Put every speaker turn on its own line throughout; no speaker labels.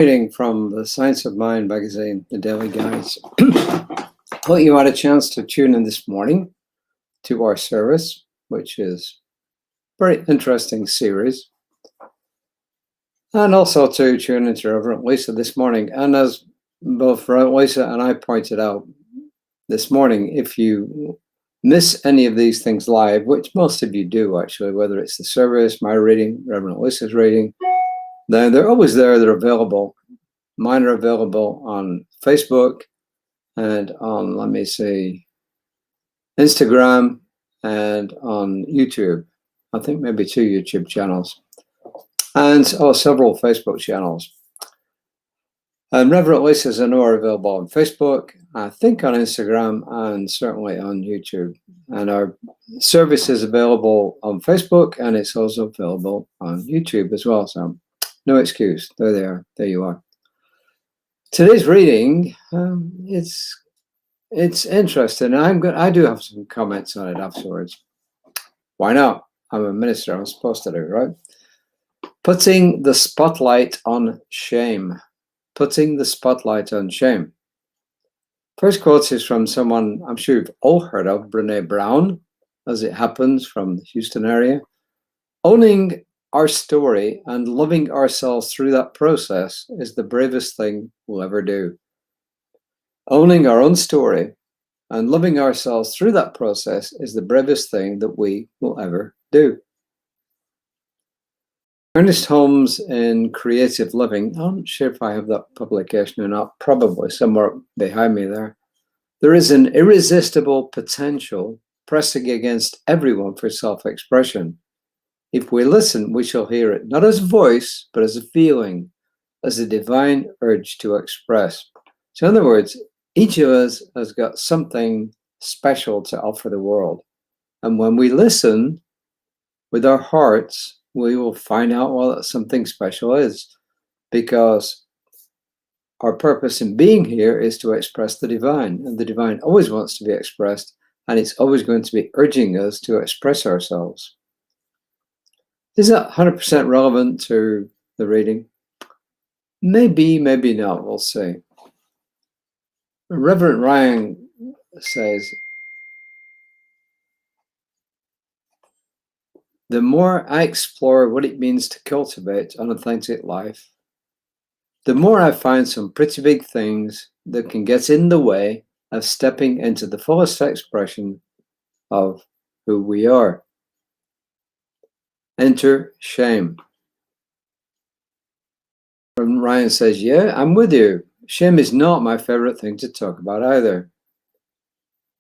Reading from the Science of Mind magazine, the Daily Guides. Hope you had a chance to tune in this morning to our service, which is a very interesting series. And also to tune into Reverend Lisa this morning. And as both Reverend Lisa and I pointed out this morning, if you miss any of these things live, which most of you do actually, whether it's the service, my reading, Reverend Lisa's reading, then they're always there. They're available. Mine are available on Facebook and on, let me see, Instagram and on YouTube. I think maybe 2 YouTube channels and several Facebook channels. And Reverend Lisa's, I know, are available on Facebook, I think on Instagram, and certainly on YouTube. And our service is available on Facebook, and it's also available on YouTube as well. So no excuse. There they are. There you are. Today's reading, it's interesting. I do have some comments on it afterwards. Why not? I'm a minister. I'm supposed to do, right? Putting the spotlight on shame. Putting the spotlight on shame. First quote is from someone I'm sure you've all heard of, Brené Brown, as it happens, from the Houston area. Owning our story and loving ourselves through that process is the bravest thing we'll ever do. Owning our own story and loving ourselves through that process is the bravest thing that we will ever do. Ernest Holmes in Creative Living, I'm not sure if I have that publication or not, probably somewhere behind me there. There is an irresistible potential pressing against everyone for self-expression. If we listen, we shall hear it, not as a voice, but as a feeling, as a divine urge to express. So in other words, each of us has got something special to offer the world. And when we listen with our hearts, we will find out what something special is, because our purpose in being here is to express the divine, and the divine always wants to be expressed, and it's always going to be urging us to express ourselves. Is that 100% relevant to the reading? Maybe, maybe not. We'll see. Reverend Ryan says, the more I explore what it means to cultivate an authentic life, the more I find some pretty big things that can get in the way of stepping into the fullest expression of who we are. Enter shame. And Ryan says, yeah, I'm with you. Shame is not my favorite thing to talk about either.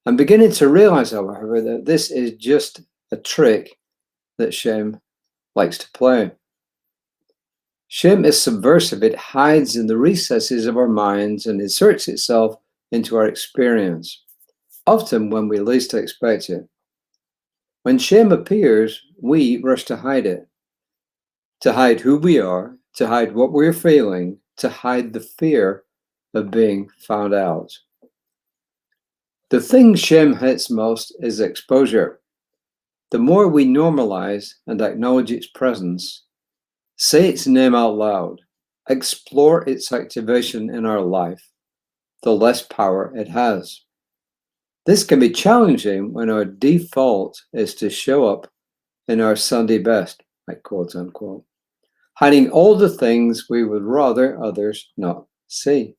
I'm beginning to realize, however, that this is just a trick that shame likes to play. Shame is subversive. It hides in the recesses of our minds and inserts itself into our experience, often when we least expect it. When shame appears, we rush to hide it, to hide who we are, to hide what we're feeling, to hide the fear of being found out. The thing shame hates most is exposure. The more we normalize and acknowledge its presence, say its name out loud, explore its activation in our life, the less power it has. This can be challenging when our default is to show up in our Sunday best, like quote unquote, hiding all the things we would rather others not see.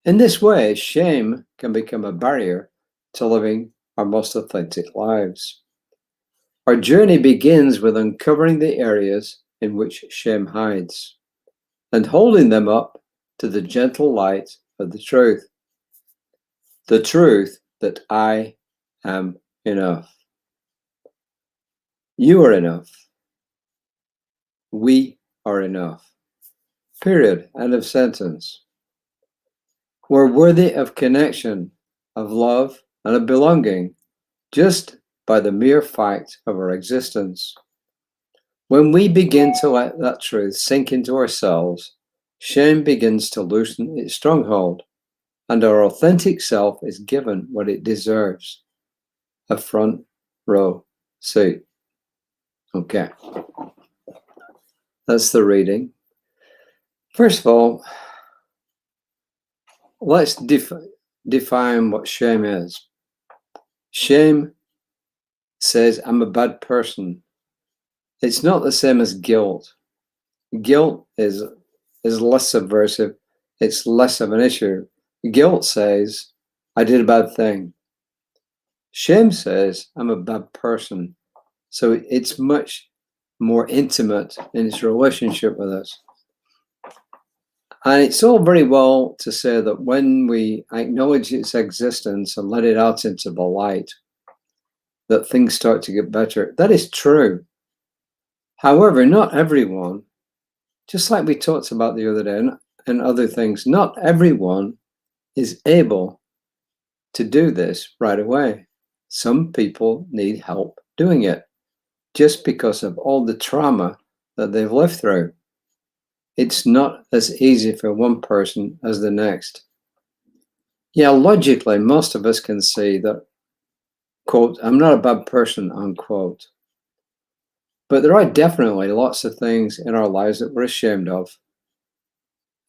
In this way, shame can become a barrier to living our most authentic lives. Our journey begins with uncovering the areas in which shame hides and holding them up to the gentle light of the truth that I am enough. You are enough. We are enough. Period. End of sentence. We're worthy of connection, of love, and of belonging, just by the mere fact of our existence. When we begin to let that truth sink into ourselves, shame begins to loosen its stronghold, and our authentic self is given what it deserves, a front row seat. Okay, that's the reading. First of all, let's define what shame is. Shame says I'm a bad person. It's not the same as guilt. Guilt is less subversive. It's less of an issue. Guilt says I did a bad thing. Shame says I'm a bad person. So it's much more intimate in its relationship with us. And it's all very well to say that when we acknowledge its existence and let it out into the light, that things start to get better. That is true. However, not everyone, just like we talked about the other day and other things, not everyone is able to do this right away. Some people need help doing it just because of all the trauma that they've lived through. It's not as easy for one person as the next. Yeah, logically, most of us can see that, quote, I'm not a bad person, unquote. But there are definitely lots of things in our lives that we're ashamed of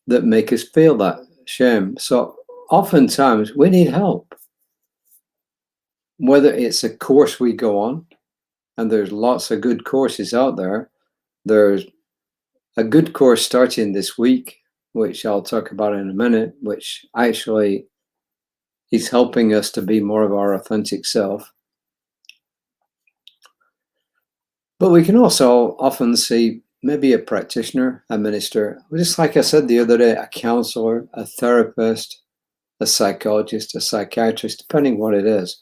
that make us feel that shame. So oftentimes we need help. Whether it's a course we go on, and there's lots of good courses out there. There's a good course starting this week, which I'll talk about in a minute, which actually is helping us to be more of our authentic self. But we can also often see maybe a practitioner, a minister, just like I said the other day, a counselor, a therapist, a psychologist, a psychiatrist, depending what it is.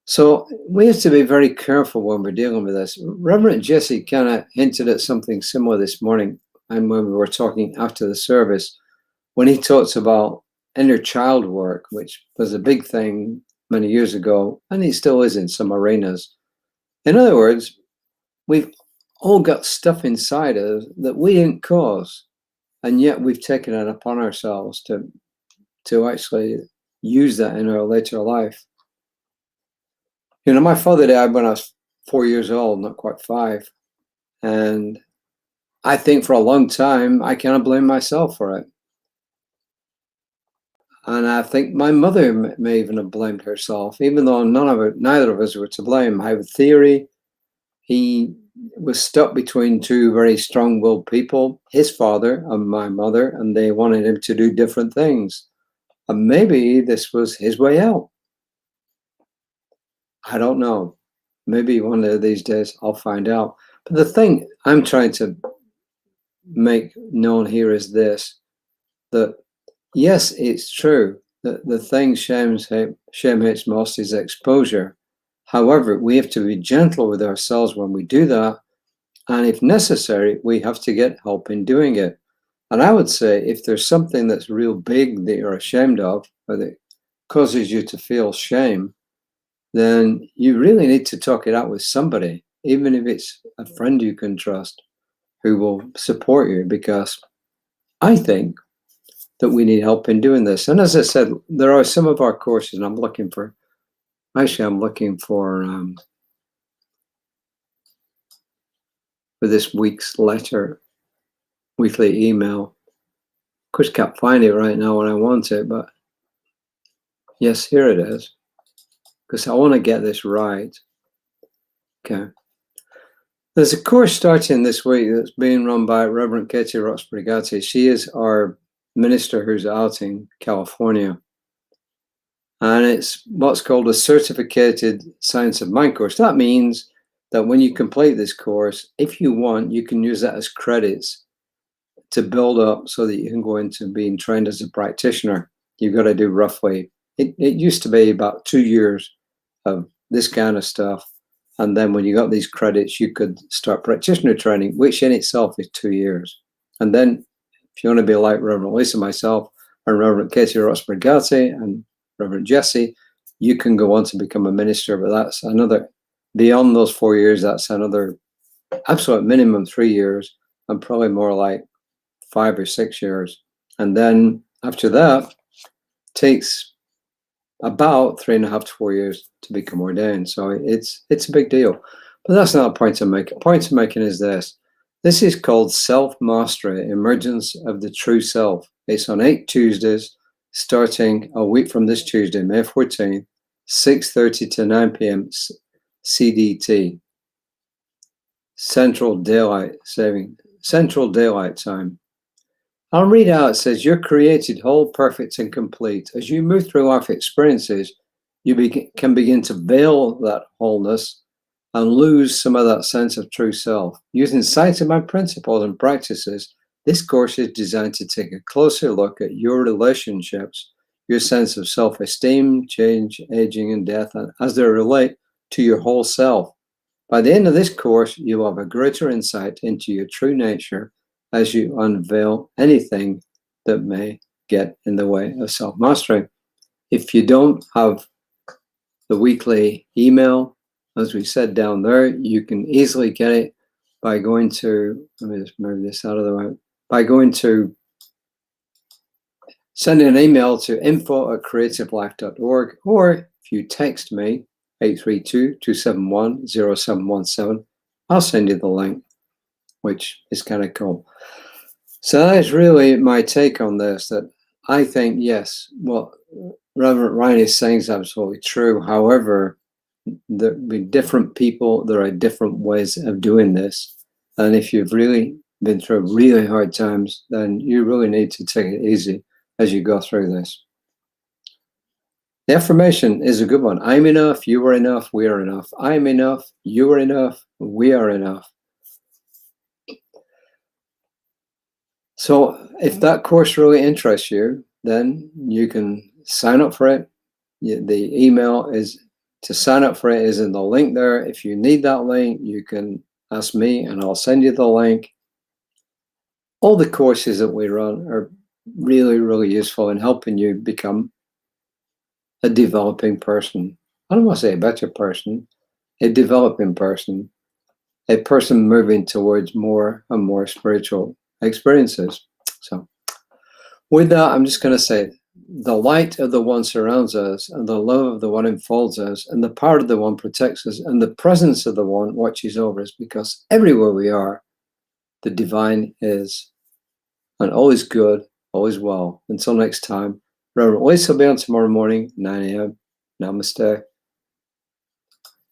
So we have to be very careful when we're dealing with this. Reverend Jesse kind of hinted at something similar this morning, and when we were talking after the service, when he talks about inner child work, which was a big thing many years ago, and it still is in some arenas. In other words, we've all got stuff inside us that we didn't cause, and yet we've taken it upon ourselves to actually use that in our later life. You know, my father died when I was 4 years old, not quite 5. And I think for a long time, I kind of blame myself for it. And I think my mother may even have blamed herself, even though neither of us were to blame. I have a theory. He was stuck between two very strong-willed people, his father and my mother, and they wanted him to do different things. And maybe this was his way out. I don't know. Maybe one of these days I'll find out. But the thing I'm trying to make known here is this, that yes, it's true that the thing shame hates most is exposure. However, we have to be gentle with ourselves when we do that. And if necessary, we have to get help in doing it. And I would say if there's something that's real big that you're ashamed of, or that causes you to feel shame, then you really need to talk it out with somebody, even if it's a friend you can trust who will support you, because I think that we need help in doing this. And as I said, there are some of our courses, and I'm looking for this week's letter, weekly email. Of course, can't find it right now when I want it, but yes, here it is, because I want to get this right. Okay. There's a course starting this week that's being run by Reverend Katie Roxburgh. She is our minister who's out in California. And it's what's called a certificated Science of Mind course. That means that when you complete this course, if you want, you can use that as credits to build up so that you can go into being trained as a practitioner. You've got to do roughly, it used to be about 2 years of this kind of stuff. And then when you got these credits, you could start practitioner training, which in itself is 2 years. And then if you want to be like Reverend Lisa, myself, and Reverend Katie Roxburgh and Reverend Jesse, you can go on to become a minister. But that's another, beyond those 4 years, that's another absolute minimum 3 years, and probably more like 5 or 6 years. And then after that, takes about 3.5 to 4 years to become ordained. So it's a big deal. But that's not a point I'm making. The point I'm making is this, This is called Self-Mastery, Emergence of the True Self. It's on 8 Tuesdays, starting a week from this Tuesday, May 14th, 6:30 to 9 p.m. CDT, Central Daylight Time. I'll read out, it says, you're created whole, perfect, and complete. As you move through life experiences, you can begin to veil that wholeness and lose some of that sense of true self. Using Science Mind principles and practices, this course is designed to take a closer look at your relationships, your sense of self-esteem, change, aging, and death, and as they relate to your whole self. By the end of this course, you'll have a greater insight into your true nature as you unveil anything that may get in the way of self-mastery. If you don't have the weekly email, as we said down there, you can easily get it by going to, let me just move this out of the way, by going to sending an email to info@creativelife.org, or if you text me, 832-271-0717, I'll send you the link, which is kind of cool. So that is really my take on this, that I think, yes, what Reverend Ryan is saying is absolutely true. However, there'll be different people, there are different ways of doing this. And if you've really been through really hard times, then you really need to take it easy as you go through this. The affirmation is a good one. I'm enough, you are enough, we are enough. I'm enough, you are enough, we are enough. So if that course really interests you, then you can sign up for it. The email is to sign up for it is in the link there. If you need that link, you can ask me and I'll send you the link. All the courses that we run are really, really useful in helping you become a developing person. I don't want to say a better person, a developing person, a person moving towards more and more spiritual experiences. So with that, I'm just going to say, the light of the one surrounds us, and the love of the one enfolds us, and the power of the one protects us, and the presence of the one watches over us, because everywhere we are, the divine is, and always good, always well. Until next time, Reverend Lisa will be on tomorrow morning, 9 a.m. Namaste.